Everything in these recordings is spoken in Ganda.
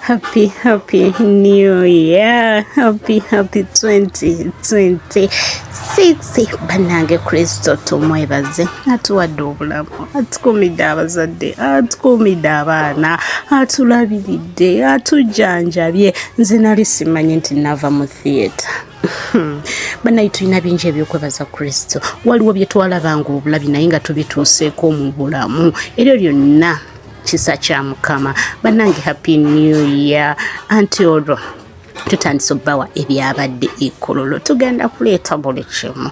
Happy New Year. Happy 2026. Banange Kristo tumwebaze. Atuwadde obulamu. Atukumidde abazadde. Atukumidde abaana. Atulabiridde. Atujjanjabye. Nze nali simanyi nti nava mu theatre. Banayi tulina bingi ebyokwebaza Kristo. Waliwo bye twalabanga obulabi naye nga tubituuseeko mu bulamu. Ebyo byonna kisa kya Mukama. Bannange happy new year. Anti olwo tutandise obbawa ebyabadde e Kololo. Tugenda kuleeta buli kimu.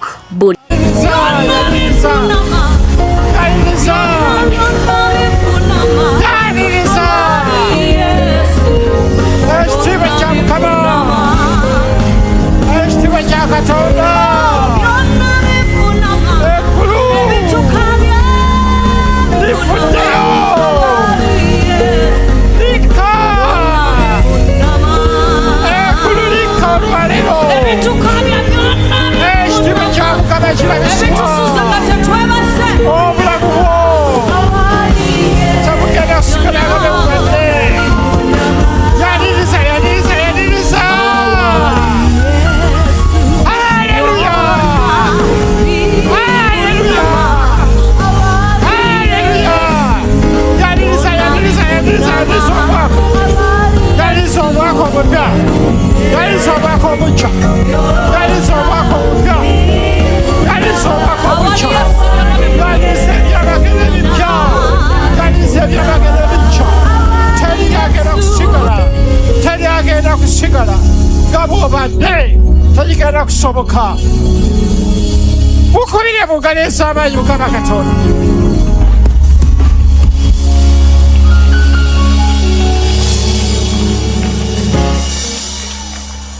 Tayigera kusoboka ukubire bugalesa abayi Mukama Katonda.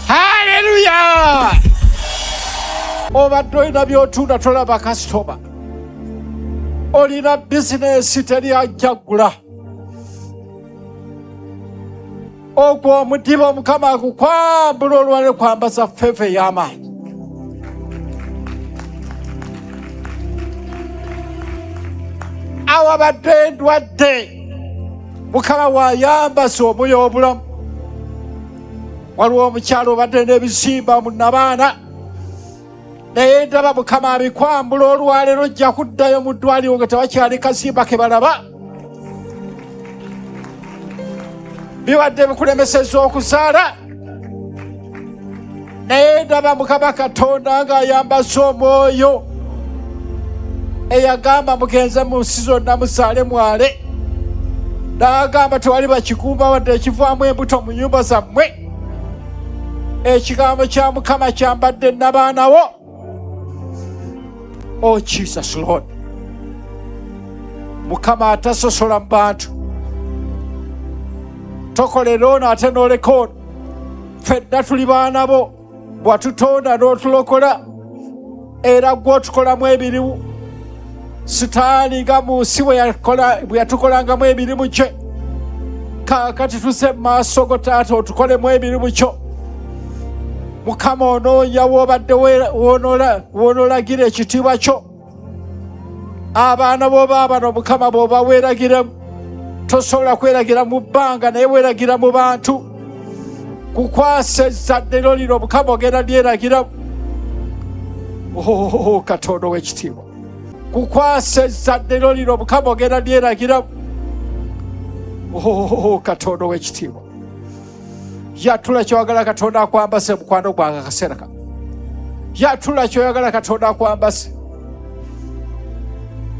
Haleluya. Obadde olina byotunda tolaba kasitoma. Olina bizinesi teri ajjagula. Ogwo omudiba Mukama agukwambula olwale kwambaza ffefe y'amaanyi. Awabadde endwadde Mukama wayambasa omwoyo obulamu. Waliwo omukyalo obadde n'ebizimba mu Nabaana naye ndaba Mukama abikwambula olwaleero ojja kuddayo mu ddwaliro nga tewakyali kazimba ke balaba. Biwadde bikulemeseza okuzaala naye ndaba Mukama Katonda ng'ayambasa omwoyo eyagamba mugenze mu nsi zonna muzaale mwale, n'agamba tewali bakikuuma wadde ekivaamu embuto mu nnyumba zammwe. Ekigambo kya Mukama kyambadde Nabaanawo. Oh Jesus Lord. Mukama atasosola mu bantu. Tokolera ono ate n'oleka ono. Ffenna tuli baana bo. Bwatutonda n'otulokola era gwe otukolamu emirimu. Sitaani nga mu nsi bwe yatukolangamu emirimu gye. Kaakati tuzze mu maaso go Taata otukolemu emirimu kyo. Mukama onoonya w'obadde w'onoolagira ekitiibwa kyo. Abaana b'oba bano Mukama bw'oba weeragiremu. Tosobola kweragira mu bbanga naye weeragira mu bantu. Kukwasa ezzadde lino Mukama ogenda lyeragiramu. Oh Katonda ow'ekitiibwa. Kukwasa ezzadde lino Mukama ogenda lyeragiramu. Oh Katonda ow'ekitiibwa. Yatula ky'oyagala Katonda akwambase mukwano gwange akaseera kano. Yatula ky'oyagala Katonda akwambase.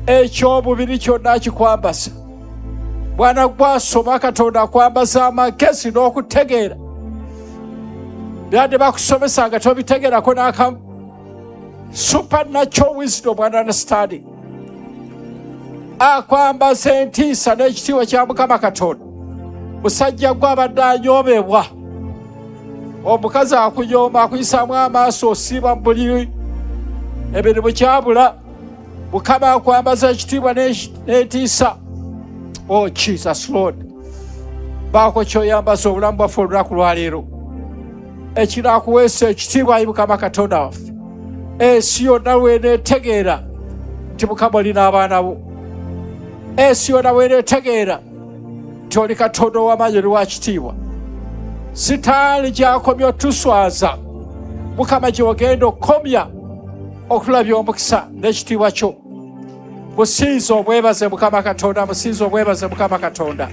Eky'omubiri kyonna akikwambase. Bwana gwasoma Katonda akwambasa amagezi n'okutegeera. Byadde bakusomesa nga tobitegeerako n'akamu. Supernatural wisdom and understanding. Akwambasa entiisa n'ekitiibwa kya Mukama Katonda. Musajja gwe abadde anyoomebwa. Omukazi akunyooma akuyisaamu amaaso osiiba mu buliri. Emirimu kyabula. Mukama akwambasa ekitiibwa n'entiisa. Oh Jesus Lord. Baako ky'oyambasa obulamu bwaffe olunaku lwaleero. Ekiraakuweesa ekitiibwa ayi Mukama Katonda waffe. Ensi yonna lw'eneetegeera nti Mukama olina abaana bo. ensi yonna bw'eneetegeera nti oli Katonda ow'amaanyi oli wa kitiibwa. Sitaani gy'akomya otuswaza, Mukama gye wagenda okukomya okulabya omukisa n'ekitiibwa kyo. Businze obwebaze Mukama Katonda, businze obwebaze Mukama Katonda,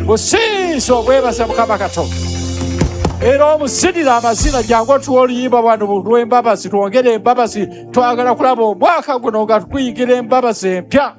businze obwebaze Mukama Katonda. Era omusinira amazina jangu otuwa oluyimba wano lw'embabazi, twongere embabazi. Twagala kulaba omwaka guno nga tukuyingira embabazi empya.